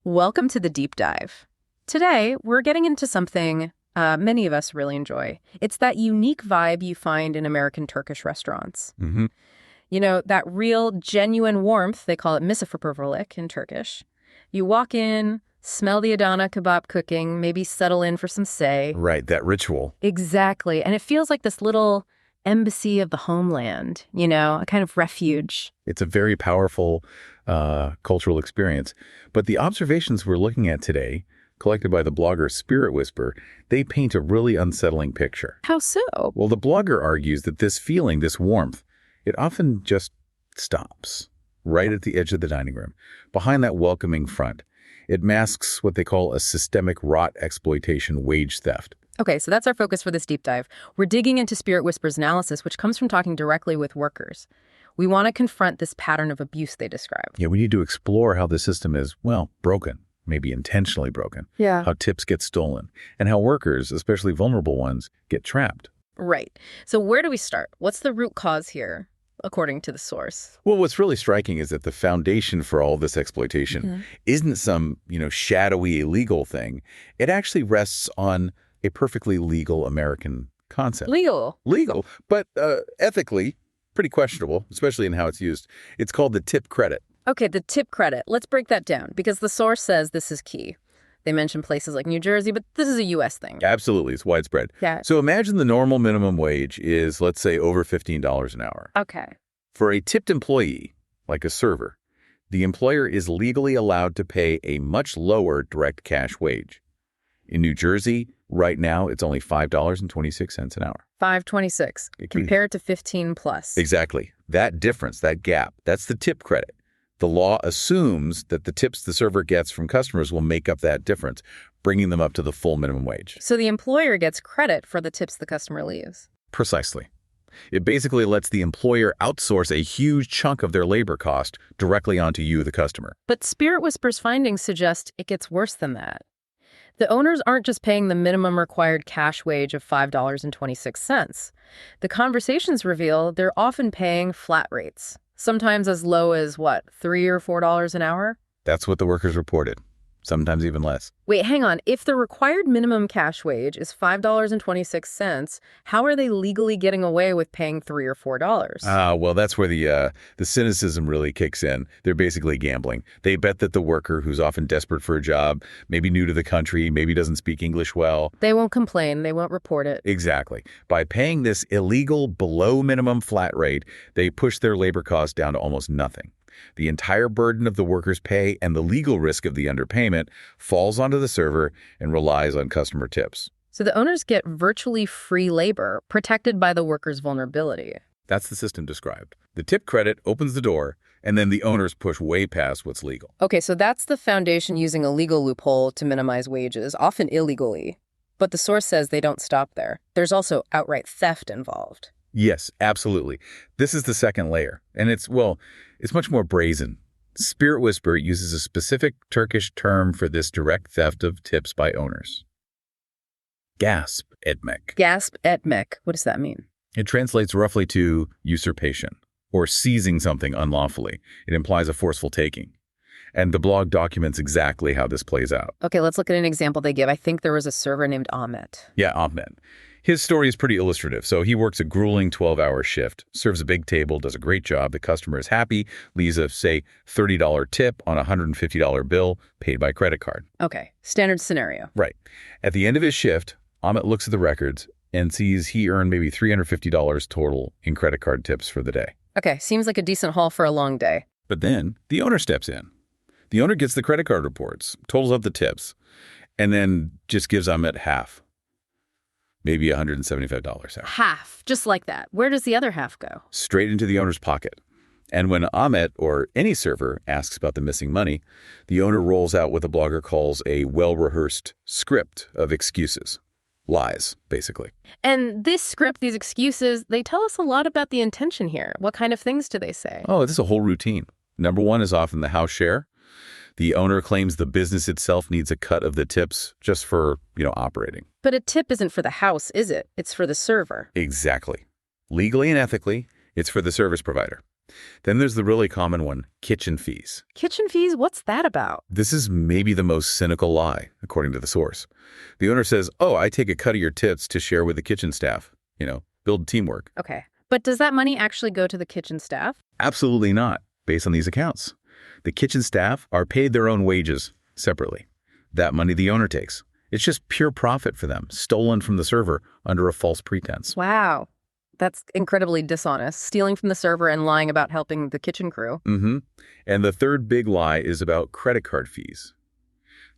Welcome to the deep dive. Today, we're getting into something many of us really enjoy. It's that unique vibe you find in American Turkish restaurants. Mm-hmm. You know, that real, genuine warmth, they call it misafirperverlik in Turkish. You walk in, smell the Adana kebab cooking, maybe settle in for some say. Right, that ritual. Exactly. And it feels like this little embassy of the homeland, you know, a kind of refuge. It's a very powerful cultural experience. But the observations we're looking at today, collected by the blogger SpiritWhisper, they paint a really unsettling picture. How so? Well, the blogger argues that this feeling, this warmth, it often just stops right at the edge of the dining room, behind that welcoming front. It masks what they call a systemic rot exploitation wage theft. Okay, so that's our focus for this deep dive. We're digging into SpiritWhisper's analysis, which comes from talking directly with workers. We want to confront this pattern of abuse they describe. Yeah, we need to explore how the system is, well, broken, maybe intentionally broken. Yeah. How tips get stolen, and how workers, especially vulnerable ones, get trapped. Right. So where do we start? What's the root cause here, according to the source? Well, what's really striking is that the foundation for all this exploitation isn't some, shadowy illegal thing. It actually rests on a perfectly legal American concept. Legal, but ethically pretty questionable, especially in how it's used. It's called the tip credit. Okay, the tip credit. Let's break that down, because the source says this is key. They mention places like New Jersey, but this is a U.S. thing. Absolutely. It's widespread. Yeah. So imagine the normal minimum wage is, let's say, over $15 an hour. Okay. For a tipped employee, like a server, the employer is legally allowed to pay a much lower direct cash wage. In New Jersey, right now, it's only $5.26 an hour. $5.26. Compare it to 15 plus. Exactly. That difference, that gap, that's the tip credit. The law assumes that the tips the server gets from customers will make up that difference, bringing them up to the full minimum wage. So the employer gets credit for the tips the customer leaves. Precisely. It basically lets the employer outsource a huge chunk of their labor cost directly onto you, the customer. But SpiritWhisper's findings suggest it gets worse than that. The owners aren't just paying the minimum required cash wage of $5.26. The conversations reveal they're often paying flat rates, sometimes as low as, $3 or $4 an hour? That's what the workers reported, sometimes even less. Wait, hang on. If the required minimum cash wage is $5.26, how are they legally getting away with paying $3 or $4? Well, that's where the cynicism really kicks in. They're basically gambling. They bet that the worker, who's often desperate for a job, maybe new to the country, maybe doesn't speak English well. They won't complain. They won't report it. Exactly. By paying this illegal below minimum flat rate, they push their labor costs down to almost nothing. The entire burden of the worker's pay and the legal risk of the underpayment falls onto the server and relies on customer tips. So the owners get virtually free labor, protected by the worker's vulnerability. That's the system described. The tip credit opens the door, and then the owners push way past what's legal. Okay, so that's the foundation using a legal loophole to minimize wages, often illegally. But the source says they don't stop there. There's also outright theft involved. Yes, absolutely. This is the second layer, and it's much more brazen. SpiritWhisper uses a specific Turkish term for this direct theft of tips by owners. Gasp etmek. Gasp etmek. What does that mean? It translates roughly to usurpation, or seizing something unlawfully. It implies a forceful taking. And the blog documents exactly how this plays out. Okay, let's look at an example they give. I think there was a server named Ahmet. Yeah, Ahmet. His story is pretty illustrative. So he works a grueling 12-hour shift, serves a big table, does a great job. The customer is happy, leaves a, say, $30 tip on a $150 bill paid by credit card. Okay, standard scenario. Right. At the end of his shift, Ahmet looks at the records and sees he earned maybe $350 total in credit card tips for the day. Okay, seems like a decent haul for a long day. But then the owner steps in. The owner gets the credit card reports, totals up the tips, and then just gives Ahmet half. Maybe $175. Half, just like that. Where does the other half go? Straight into the owner's pocket. And when Ahmet or any server asks about the missing money, the owner rolls out what the blogger calls a well-rehearsed script of excuses. Lies, basically. And this script, these excuses, they tell us a lot about the intention here. What kind of things do they say? Oh, this is a whole routine. Number one is often the house share. The owner claims the business itself needs a cut of the tips just for, operating. But a tip isn't for the house, is it? It's for the server. Exactly. Legally and ethically, it's for the service provider. Then there's the really common one, kitchen fees. Kitchen fees? What's that about? This is maybe the most cynical lie, according to the source. The owner says, oh, I take a cut of your tips to share with the kitchen staff. Build teamwork. Okay. But does that money actually go to the kitchen staff? Absolutely not, based on these accounts. The kitchen staff are paid their own wages separately. That money the owner takes. It's just pure profit for them, stolen from the server under a false pretense. Wow. That's incredibly dishonest, stealing from the server and lying about helping the kitchen crew. And the third big lie is about credit card fees.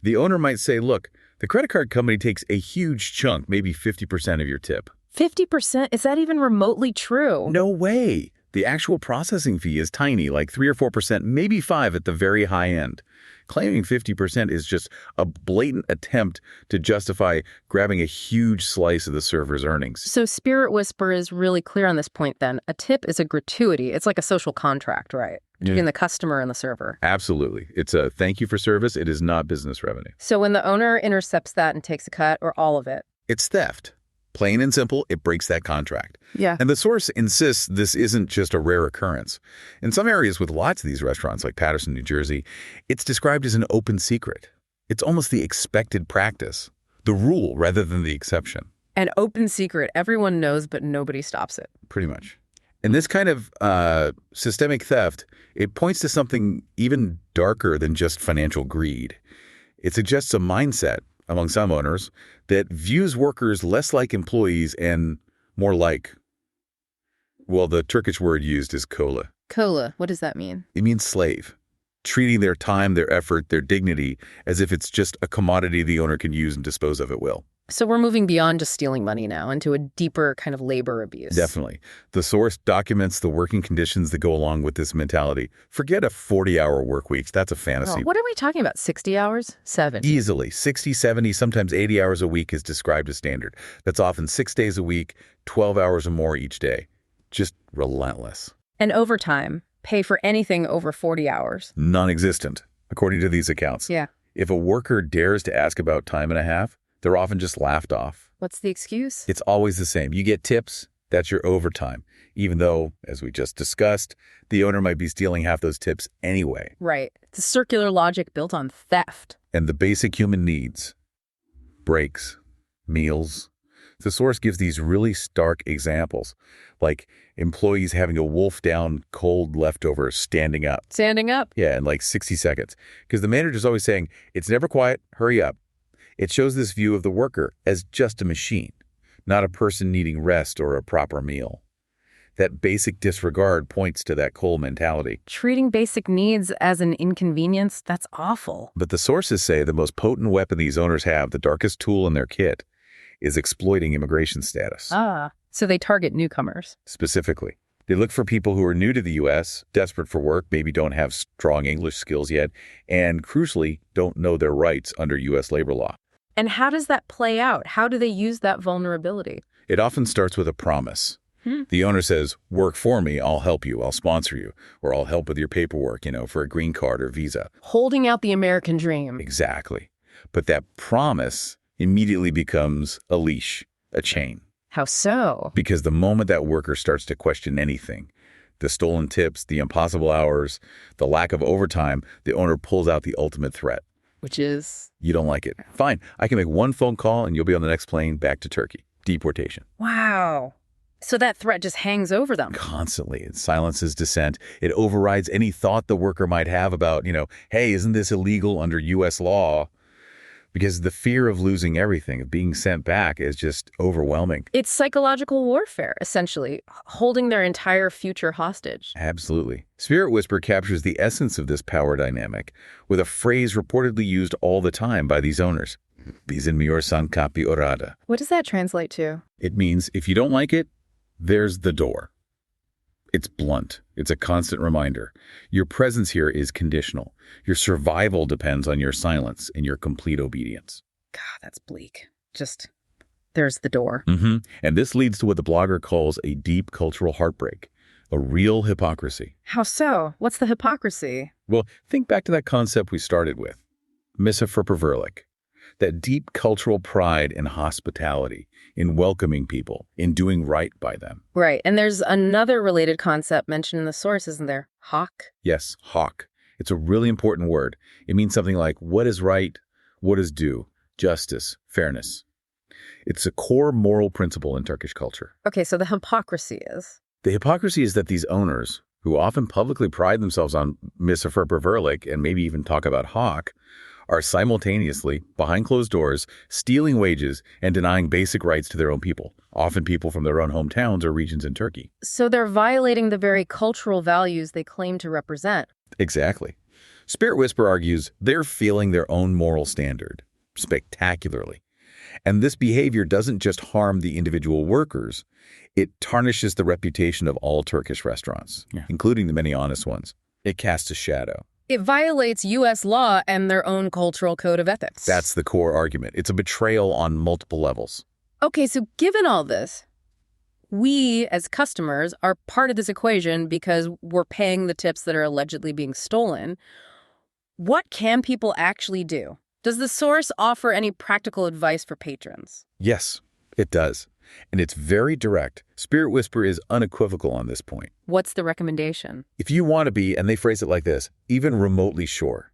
The owner might say, look, the credit card company takes a huge chunk, maybe 50% of your tip. 50%? Is that even remotely true? No way. The actual processing fee is tiny, like 3 or 4%, maybe 5 at the very high end. Claiming 50% is just a blatant attempt to justify grabbing a huge slice of the server's earnings. So SpiritWhisper is really clear on this point then. A tip is a gratuity. It's like a social contract, right? Between the customer and the server. Absolutely. It's a thank you for service. It is not business revenue. So when the owner intercepts that and takes a cut, or all of it? It's theft. Plain and simple, it breaks that contract. Yeah. And the source insists this isn't just a rare occurrence. In some areas with lots of these restaurants, like Paterson, New Jersey, it's described as an open secret. It's almost the expected practice, the rule rather than the exception. An open secret. Everyone knows, but nobody stops it. Pretty much. And this kind of systemic theft, it points to something even darker than just financial greed. It suggests a mindset among some owners that views workers less like employees and more like, well, the Turkish word used is kola. Kola, what does that mean? It means slave, treating their time, their effort, their dignity as if it's just a commodity the owner can use and dispose of at will. So we're moving beyond just stealing money now into a deeper kind of labor abuse. Definitely. The source documents the working conditions that go along with this mentality. Forget a 40-hour work week. That's a fantasy. Oh, what are we talking about? 60 hours? 70? Easily. 60, 70, sometimes 80 hours a week is described as standard. That's often 6 days a week, 12 hours or more each day. Just relentless. And overtime, pay for anything over 40 hours. Non-existent, according to these accounts. Yeah. If a worker dares to ask about time and a half, they're often just laughed off. What's the excuse? It's always the same. You get tips, that's your overtime. Even though, as we just discussed, the owner might be stealing half those tips anyway. Right. It's a circular logic built on theft. And the basic human needs, breaks, meals. The source gives these really stark examples, like employees having to wolf down cold leftovers standing up. Standing up? Yeah, in like 60 seconds. Because the manager's always saying, it's never quiet, hurry up. It shows this view of the worker as just a machine, not a person needing rest or a proper meal. That basic disregard points to that coal mentality. Treating basic needs as an inconvenience, that's awful. But the sources say the most potent weapon these owners have, the darkest tool in their kit, is exploiting immigration status. So they target newcomers. Specifically. They look for people who are new to the U.S., desperate for work, maybe don't have strong English skills yet, and crucially, don't know their rights under U.S. labor law. And how does that play out? How do they use that vulnerability? It often starts with a promise. The owner says, work for me, I'll help you, I'll sponsor you, or I'll help with your paperwork, for a green card or visa. Holding out the American dream. Exactly. But that promise immediately becomes a leash, a chain. How so? Because the moment that worker starts to question anything, the stolen tips, the impossible hours, the lack of overtime, the owner pulls out the ultimate threat. Which is? You don't like it. Fine. I can make one phone call and you'll be on the next plane back to Turkey. Deportation. Wow. So that threat just hangs over them. Constantly. It silences dissent. It overrides any thought the worker might have about, hey, isn't this illegal under U.S. law? Because the fear of losing everything, of being sent back, is just overwhelming. It's psychological warfare, essentially, holding their entire future hostage. Absolutely. SpiritWhisper captures the essence of this power dynamic with a phrase reportedly used all the time by these owners. Bizin miyor san kapi orada. What does that translate to? It means if you don't like it, there's the door. It's blunt. It's a constant reminder. Your presence here is conditional. Your survival depends on your silence and your complete obedience. God, that's bleak. Just, there's the door. And this leads to what the blogger calls a deep cultural heartbreak, a real hypocrisy. How so? What's the hypocrisy? Well, think back to that concept we started with. Missa for prevalent. that deep cultural pride in hospitality, in welcoming people, in doing right by them. Right. And there's another related concept mentioned in the source, isn't there? Hawk. Yes, hawk. It's a really important word. It means something like what is right, what is due, justice, fairness. It's a core moral principle in Turkish culture. Okay, so the hypocrisy is? The hypocrisy is that these owners, who often publicly pride themselves on misverperverlik and maybe even talk about hawk, are simultaneously, behind closed doors, stealing wages and denying basic rights to their own people, often people from their own hometowns or regions in Turkey. So they're violating the very cultural values they claim to represent. Exactly. SpiritWhisper argues they're feeling their own moral standard spectacularly. And this behavior doesn't just harm the individual workers, it tarnishes the reputation of all Turkish restaurants, including the many honest ones. It casts a shadow. It violates U.S. law and their own cultural code of ethics. That's the core argument. It's a betrayal on multiple levels. Okay, so given all this, we as customers are part of this equation because we're paying the tips that are allegedly being stolen. What can people actually do? Does the source offer any practical advice for patrons? Yes, it does. And it's very direct. SpiritWhisper is unequivocal on this point. What's the recommendation? If you want to be, and they phrase it like this, even remotely sure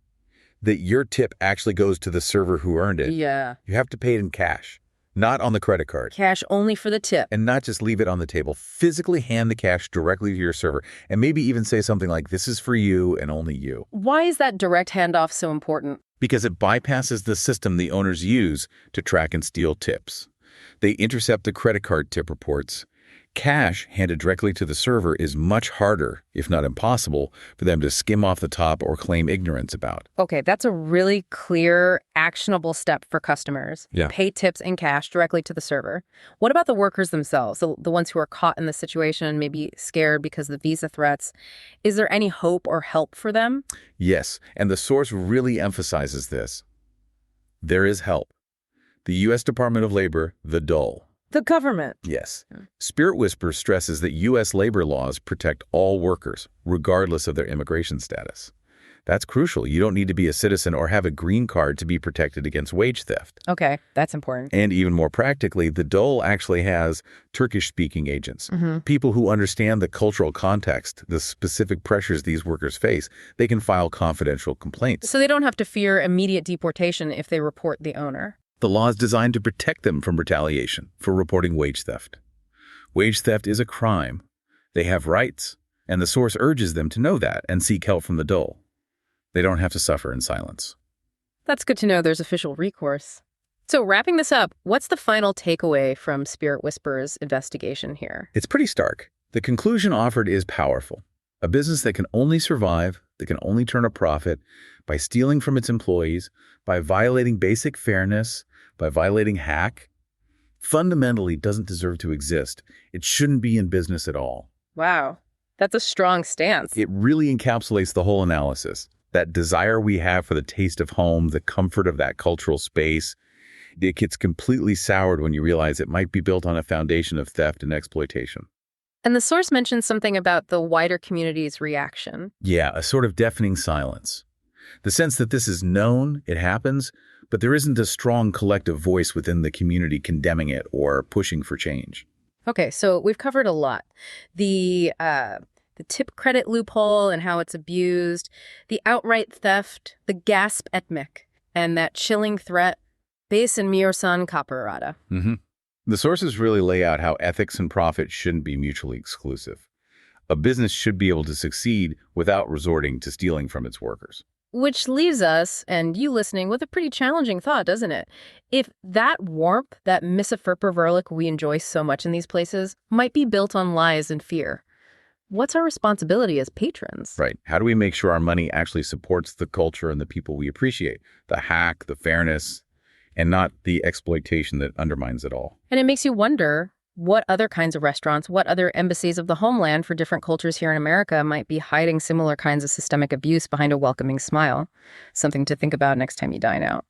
that your tip actually goes to the server who earned it, you have to pay it in cash, not on the credit card. Cash only for the tip. And not just leave it on the table. Physically hand the cash directly to your server, and maybe even say something like, this is for you and only you. Why is that direct handoff so important? Because it bypasses the system the owners use to track and steal tips. They intercept the credit card tip reports. Cash handed directly to the server is much harder, if not impossible, for them to skim off the top or claim ignorance about. Okay, that's a really clear, actionable step for customers. Yeah. Pay tips in cash directly to the server. What about the workers themselves, the ones who are caught in the situation, maybe scared because of the visa threats? Is there any hope or help for them? Yes, and the source really emphasizes this. There is help. The U.S. Department of Labor, the DOL. The government. Yes. SpiritWhisper stresses that U.S. labor laws protect all workers, regardless of their immigration status. That's crucial. You don't need to be a citizen or have a green card to be protected against wage theft. Okay, that's important. And even more practically, the DOL actually has Turkish-speaking agents, people who understand the cultural context, the specific pressures these workers face. They can file confidential complaints. So they don't have to fear immediate deportation if they report the owner. The law is designed to protect them from retaliation for reporting wage theft. Wage theft is a crime. They have rights, and the source urges them to know that and seek help from the DOL. They don't have to suffer in silence. That's good to know there's official recourse. So wrapping this up, what's the final takeaway from SpiritWhisper's investigation here? It's pretty stark. The conclusion offered is powerful. A business that can only survive, that can only turn a profit by stealing from its employees, by violating basic fairness, by violating hack, fundamentally doesn't deserve to exist. It shouldn't be in business at all. Wow, that's a strong stance. It really encapsulates the whole analysis. That desire we have for the taste of home, the comfort of that cultural space, it gets completely soured when you realize it might be built on a foundation of theft and exploitation. And the source mentions something about the wider community's reaction. Yeah, a sort of deafening silence. The sense that this is known, it happens, but there isn't a strong collective voice within the community condemning it or pushing for change. Okay, so we've covered a lot. The tip credit loophole and how it's abused, the outright theft, the gasp etmek, and that chilling threat, base and miyorsan kaparada. The sources really lay out how ethics and profit shouldn't be mutually exclusive. A business should be able to succeed without resorting to stealing from its workers. Which leaves us, and you listening, with a pretty challenging thought, doesn't it? If that warmth, that misverperverlik we enjoy so much in these places, might be built on lies and fear, what's our responsibility as patrons? Right. How do we make sure our money actually supports the culture and the people we appreciate? The hack, the fairness, and not the exploitation that undermines it all. And it makes you wonder what other kinds of restaurants, what other embassies of the homeland for different cultures here in America might be hiding similar kinds of systemic abuse behind a welcoming smile. Something to think about next time you dine out.